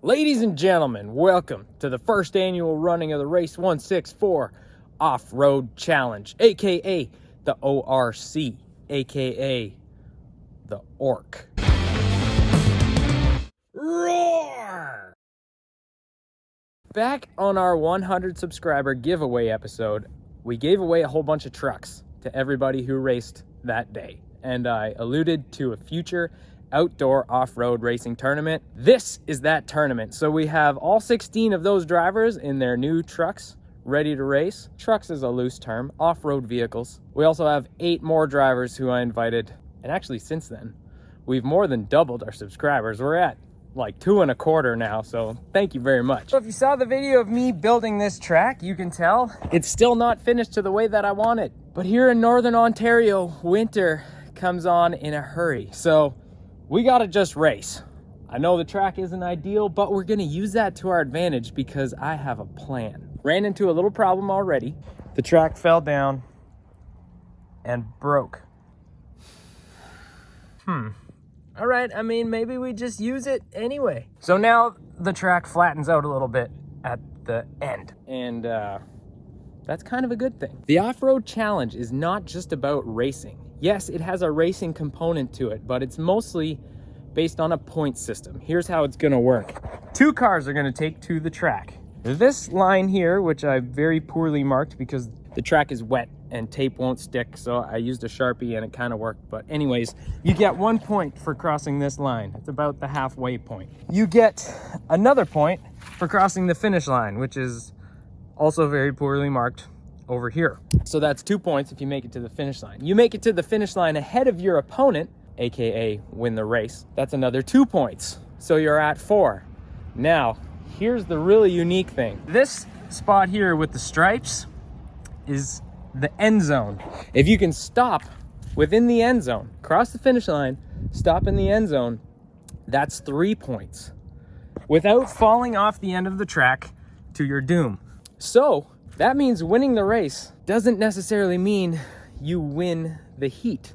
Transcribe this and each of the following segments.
Ladies and gentlemen, welcome to the first annual running of the Race 164 Off-Road Challenge, aka the O.R.C, aka the O.R.C. Roar! Back on our 100 subscriber giveaway episode, we gave away a whole bunch of trucks to everybody who raced that day, and I alluded to a future outdoor off-road racing tournament. This is that tournament. So we have all 16 of those drivers in their new trucks ready to race. Trucks is a loose term, off-road vehicles. We also have 8 more drivers who I invited, and actually since then we've more than doubled our subscribers. We're at like 2.25 now, so thank you very much. So if you saw the video of me building this track, you can tell it's still not finished to the way that I want it. But here in Northern Ontario, winter comes on in a hurry, so we gotta just race. I know the track isn't ideal, but we're gonna use that to our advantage because I have a plan. Ran into a little problem already. The track fell down and broke. All right, I mean, maybe we just use it anyway. So now the track flattens out a little bit at the end, and that's kind of a good thing. The off-road challenge is not just about racing. Yes, it has a racing component to it, but it's mostly based on a point system. Here's how it's gonna work. 2 cars are gonna take to the track. This line here, which I very poorly marked because the track is wet and tape won't stick, so I used a Sharpie and it kind of worked. But anyways, you get 1 point for crossing this line. It's about the halfway point. You get another point for crossing the finish line, which is also very poorly marked over here. So that's 2 points if you make it to the finish line. You make it to the finish line ahead of your opponent, aka win the race. That's another 2 points. So you're at 4. Now, here's the really unique thing. This spot here with the stripes is the end zone. If you can stop within the end zone, cross the finish line, stop in the end zone, that's 3 points without falling off the end of the track to your doom. So that means winning the race doesn't necessarily mean you win the heat,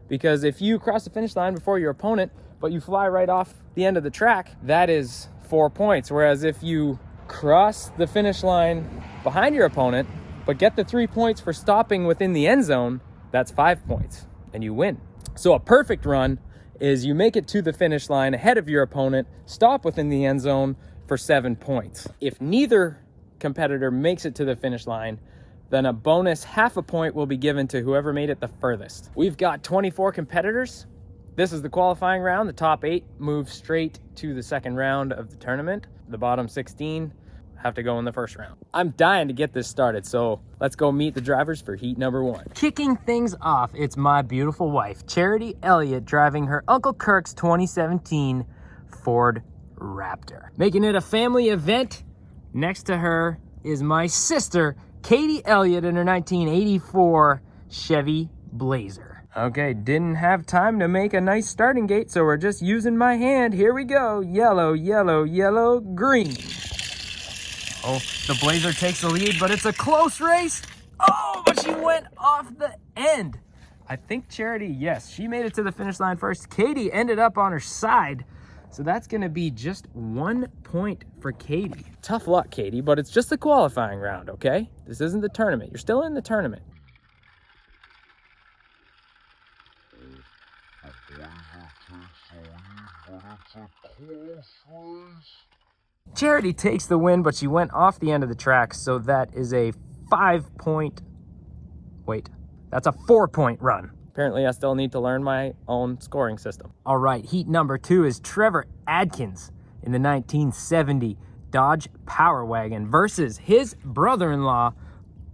because if you cross the finish line before your opponent, but you fly right off the end of the track, that is 4 points. Whereas if you cross the finish line behind your opponent, but get the 3 points for stopping within the end zone, that's 5 points and you win. So a perfect run is you make it to the finish line ahead of your opponent, stop within the end zone for 7 points. If neither competitor makes it to the finish line, then a bonus half a point will be given to whoever made it the furthest. We've got 24 competitors. This is the qualifying round. The top 8 move straight to the second round of the tournament. The bottom 16 have to go in the first round. I'm dying to get this started, so let's go meet the drivers for heat number 1. Kicking things off, it's my beautiful wife, Charity Elliott, driving her Uncle Kirk's 2017 Ford Raptor. Making it a family event, next to her is my sister, Katie Elliott, in her 1984 Chevy Blazer. Okay, didn't have time to make a nice starting gate, so we're just using my hand. Here we go. Yellow, yellow, yellow, green. Oh, the Blazer takes the lead, but it's a close race. Oh, but she went off the end. I think Charity, yes, she made it to the finish line first. Katie ended up on her side. So that's going to be just 1 point for Katie. Tough luck, Katie, but it's just the qualifying round, okay? This isn't the tournament. You're still in the tournament. Charity takes the win, but she went off the end of the track, so that is a 5-point... Wait, that's a 4-point run. Apparently, I still need to learn my own scoring system. All right, heat number 2 is Trevor Adkins in the 1970 Dodge Power Wagon versus his brother-in-law,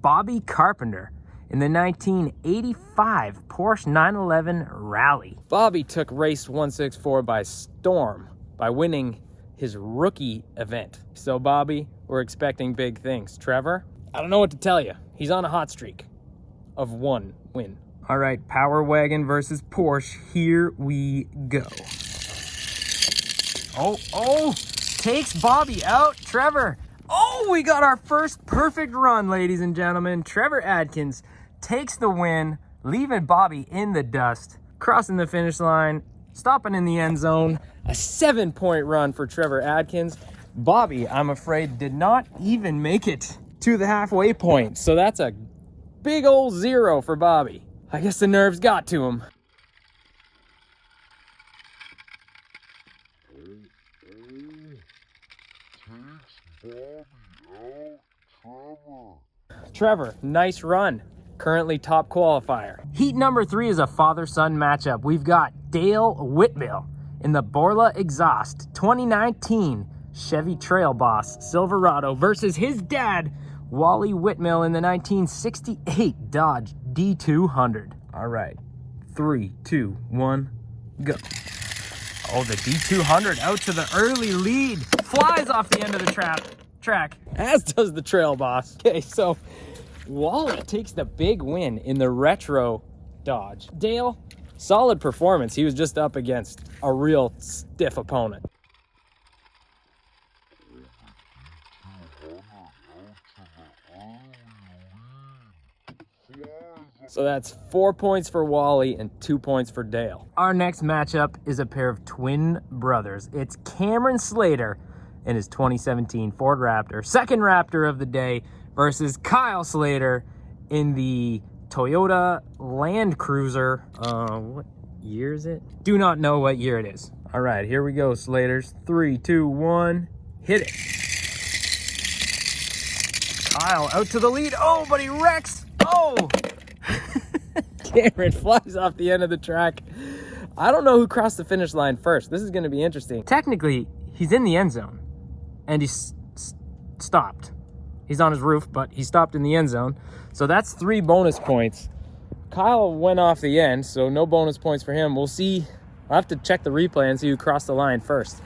Bobby Carpenter, in the 1985 Porsche 911 Rally. Bobby took race 164 by storm by winning his rookie event. So, Bobby, we're expecting big things. Trevor, I don't know what to tell you. He's on a hot streak of 1 win. All right, Power Wagon versus Porsche. Here we go. Oh, takes Bobby out. Trevor. Oh, we got our first perfect run, ladies and gentlemen. Trevor Adkins takes the win, leaving Bobby in the dust, crossing the finish line, stopping in the end zone. A 7-point run for Trevor Adkins. Bobby, I'm afraid, did not even make it to the halfway point. So that's a big old 0 for Bobby. I guess the nerves got to him. Trevor, nice run. Currently top qualifier. Heat number 3 is a father-son matchup. We've got Dale Whitmill in the Borla Exhaust 2019 Chevy Trail Boss Silverado versus his dad, Wally Whitmill, in the 1968 Dodge D200. All right, 3, 2, 1, go. Oh, the D200 out to the early lead. Flies off the end of the track, as does the Trail Boss. Okay, so Wally takes the big win in the retro Dodge. Dale, solid performance. He was just up against a real stiff opponent. So that's 4 points for Wally and 2 points for Dale. Our next matchup is a pair of twin brothers. It's Cameron Slater in his 2017 Ford Raptor, second Raptor of the day, versus Kyle Slater in the Toyota Land Cruiser. What year is it? Do not know what year it is. All right, here we go, Slaters. 3, 2, 1, hit it. Kyle out to the lead. Oh, but he wrecks. Oh! Cameron flies off the end of the track. I don't know who crossed the finish line first. This is going to be interesting. Technically, he's in the end zone, and he's stopped. He's on his roof, but he stopped in the end zone. So that's 3 bonus points. Kyle went off the end, so no bonus points for him. We'll see. I'll have to check the replay and see who crossed the line first.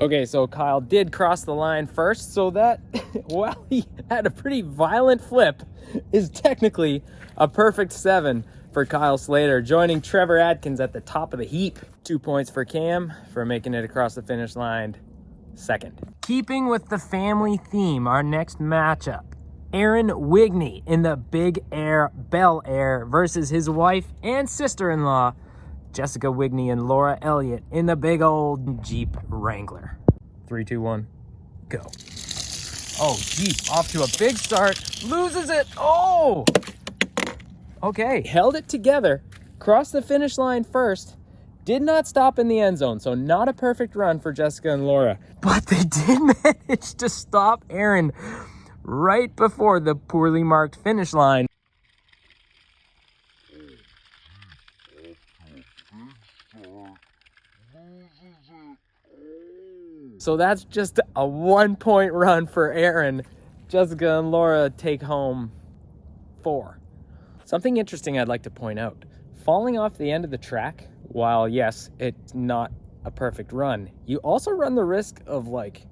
Okay, so Kyle did cross the line first, so that, while he had a pretty violent flip, is technically a perfect 7 for Kyle Slater, joining Trevor Atkins at the top of the heap. 2 points for Cam for making it across the finish line second. Keeping with the family theme, our next matchup, Aaron Wigney in the Big Air Bel Air versus his wife and sister-in-law, Jessica Wigney and Laura Elliott, in the big old Jeep Wrangler. 3, 2, 1, go. Oh, Jeep off to a big start, loses it. Oh! Okay, held it together, crossed the finish line first, did not stop in the end zone, so not a perfect run for Jessica and Laura. But they did manage to stop Aaron right before the poorly marked finish line. So that's just a 1-point run for Aaron. Jessica and Laura take home 4. Something interesting I'd like to point out. Falling off the end of the track, while yes, it's not a perfect run, you also run the risk of like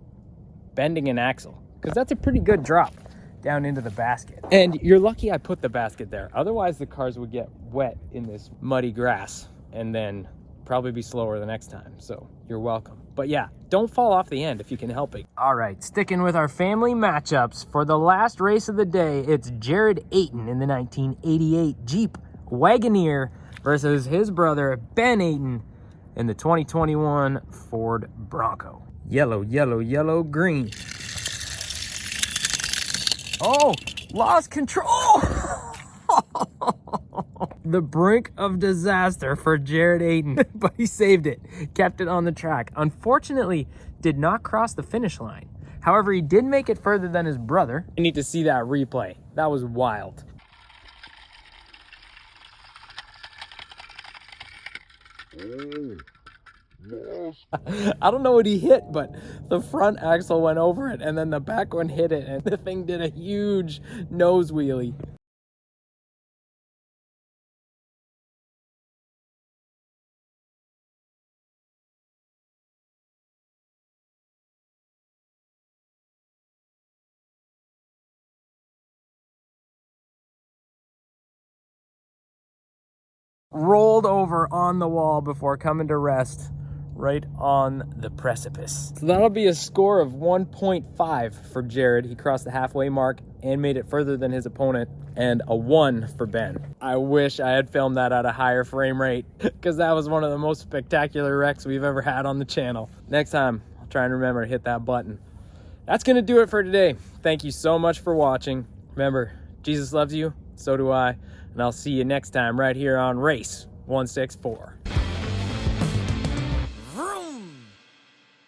bending an axle, because that's a pretty good drop down into the basket. And you're lucky I put the basket there. Otherwise the cars would get wet in this muddy grass and then probably be slower the next time. So you're welcome. But yeah, don't fall off the end if you can help it. All right, sticking with our family matchups, for the last race of the day, it's Jared Ayton in the 1988 Jeep Wagoneer versus his brother Ben Ayton in the 2021 Ford Bronco. Yellow, yellow, yellow, green. Oh, lost control. The brink of disaster for Jared Ayton, but he saved it, kept it on the track. Unfortunately, did not cross the finish line. However, he did make it further than his brother. You need to see that replay. That was wild. I don't know what he hit, but the front axle went over it, and then the back one hit it, and the thing did a huge nose wheelie. Rolled over on the wall before coming to rest right on the precipice. So that'll be a score of 1.5 for Jared. He crossed the halfway mark and made it further than his opponent. and a 1 for Ben. I wish I had filmed that at a higher frame rate because that was one of the most spectacular wrecks we've ever had on the channel. Next time, I'll try and remember to hit that button. That's gonna do it for today. Thank you so much for watching. Remember, Jesus loves you, so do I, and I'll see you next time right here on Race 164.